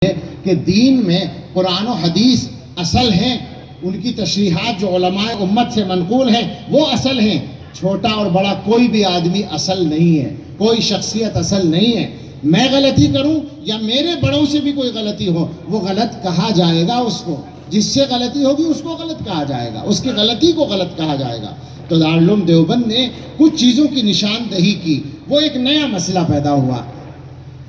کہ دین میں قرآن و حدیث اصل ہیں، ان کی تشریحات جو علماء امت سے منقول ہیں وہ اصل ہیں. چھوٹا اور بڑا کوئی بھی آدمی اصل نہیں ہے، کوئی شخصیت اصل نہیں ہے. میں غلطی کروں یا میرے بڑوں سے بھی کوئی غلطی ہو، وہ غلط کہا جائے گا. اس کو جس سے غلطی ہوگی اس کو غلط کہا جائے گا، اس کی غلطی کو غلط کہا جائے گا. تو دارالعلوم دیوبند نے کچھ چیزوں کی نشاندہی کی، وہ ایک نیا مسئلہ پیدا ہوا،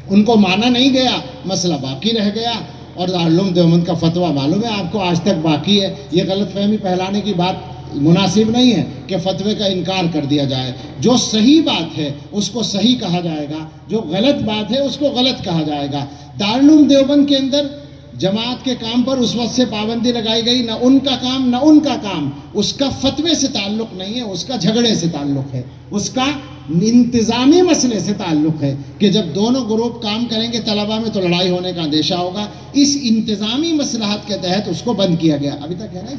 ان کو مانا نہیں گیا، مسئلہ باقی رہ گیا. اور دارالعلوم دیوبند کا فتویٰ معلوم ہے آپ کو آج تک باقی ہے. یہ غلط فہمی پھیلانے کی بات مناسب نہیں ہے کہ فتوے کا انکار کر دیا جائے. جو صحیح بات ہے اس کو صحیح کہا جائے گا، جو غلط بات ہے اس کو غلط کہا جائے گا. دارالعلوم دیوبند کے اندر جماعت کے کام پر اس وقت سے پابندی لگائی گئی، نہ ان کا کام نہ ان کا کام. اس کا فتوے سے تعلق نہیں ہے، اس کا جھگڑے سے تعلق ہے، اس کا انتظامی مسئلے سے تعلق ہے کہ جب دونوں گروپ کام کریں گے طلبہ میں تو لڑائی ہونے کا اندیشہ ہوگا. اس انتظامی مصلحت کے تحت اس کو بند کیا گیا. ابھی تک ہے نا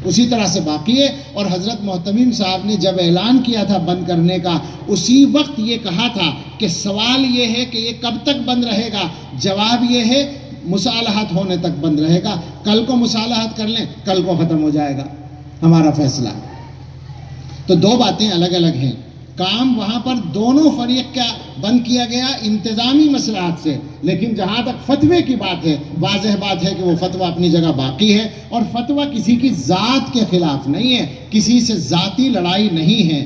اسی طرح سے باقی ہے. اور حضرت محتمیم صاحب نے جب اعلان کیا تھا بند کرنے کا، اسی وقت یہ کہا تھا کہ سوال یہ ہے کہ یہ کب تک بند رہے گا. جواب یہ ہے مصالحت ہونے تک بند رہے گا. کل کو مصالحت کر لیں، کل کو ختم ہو جائے گا ہمارا فیصلہ. تو دو باتیں الگ الگ ہیں. کام وہاں پر دونوں فریق کا بند کیا گیا انتظامی مصلحت سے، لیکن جہاں تک فتوے کی بات ہے، واضح بات ہے کہ وہ فتویٰ اپنی جگہ باقی ہے. اور فتویٰ کسی کی ذات کے خلاف نہیں ہے، کسی سے ذاتی لڑائی نہیں ہے.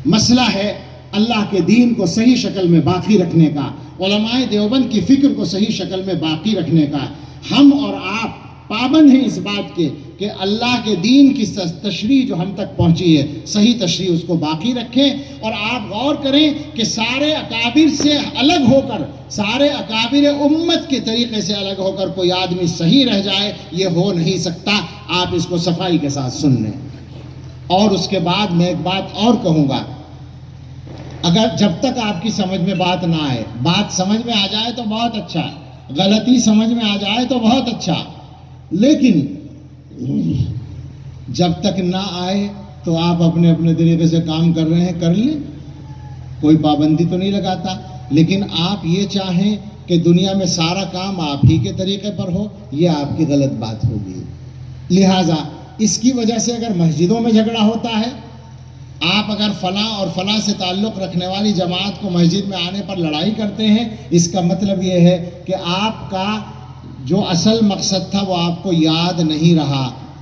مسئلہ ہے اللہ کے دین کو صحیح شکل میں باقی رکھنے کا، علماء دیوبند کی فکر کو صحیح شکل میں باقی رکھنے کا. ہم اور آپ پابند ہیں اس بات کے کہ اللہ کے دین کی تشریح جو ہم تک پہنچی ہے، صحیح تشریح اس کو باقی رکھیں. اور آپ غور کریں کہ سارے اکابر سے الگ ہو کر، سارے اکابر امت کے طریقے سے الگ ہو کر کوئی آدمی صحیح رہ جائے، یہ ہو نہیں سکتا. آپ اس کو صفائی کے ساتھ سن لیں. اور اس کے بعد میں ایک بات اور کہوں گا، اگر جب تک آپ کی سمجھ میں بات نہ آئے، بات سمجھ میں آ جائے تو بہت اچھا، غلطی سمجھ میں آ جائے تو بہت اچھا، لیکن جب تک نہ آئے تو آپ اپنے اپنے طریقے سے کام کر رہے ہیں، کر لیں، کوئی پابندی تو نہیں لگاتا. لیکن آپ یہ چاہیں کہ دنیا میں سارا کام آپ ہی کے طریقے پر ہو، یہ آپ کی غلط بات ہوگی. لہٰذا اس کی وجہ سے اگر مسجدوں میں جھگڑا ہوتا ہے، آپ اگر فلاں اور فلاں سے تعلق رکھنے والی جماعت کو مسجد میں آنے پر لڑائی کرتے ہیں، اس کا مطلب یہ ہے کہ آپ کا جو اصل مقصد تھا وہ آپ کو یاد نہیں رہا.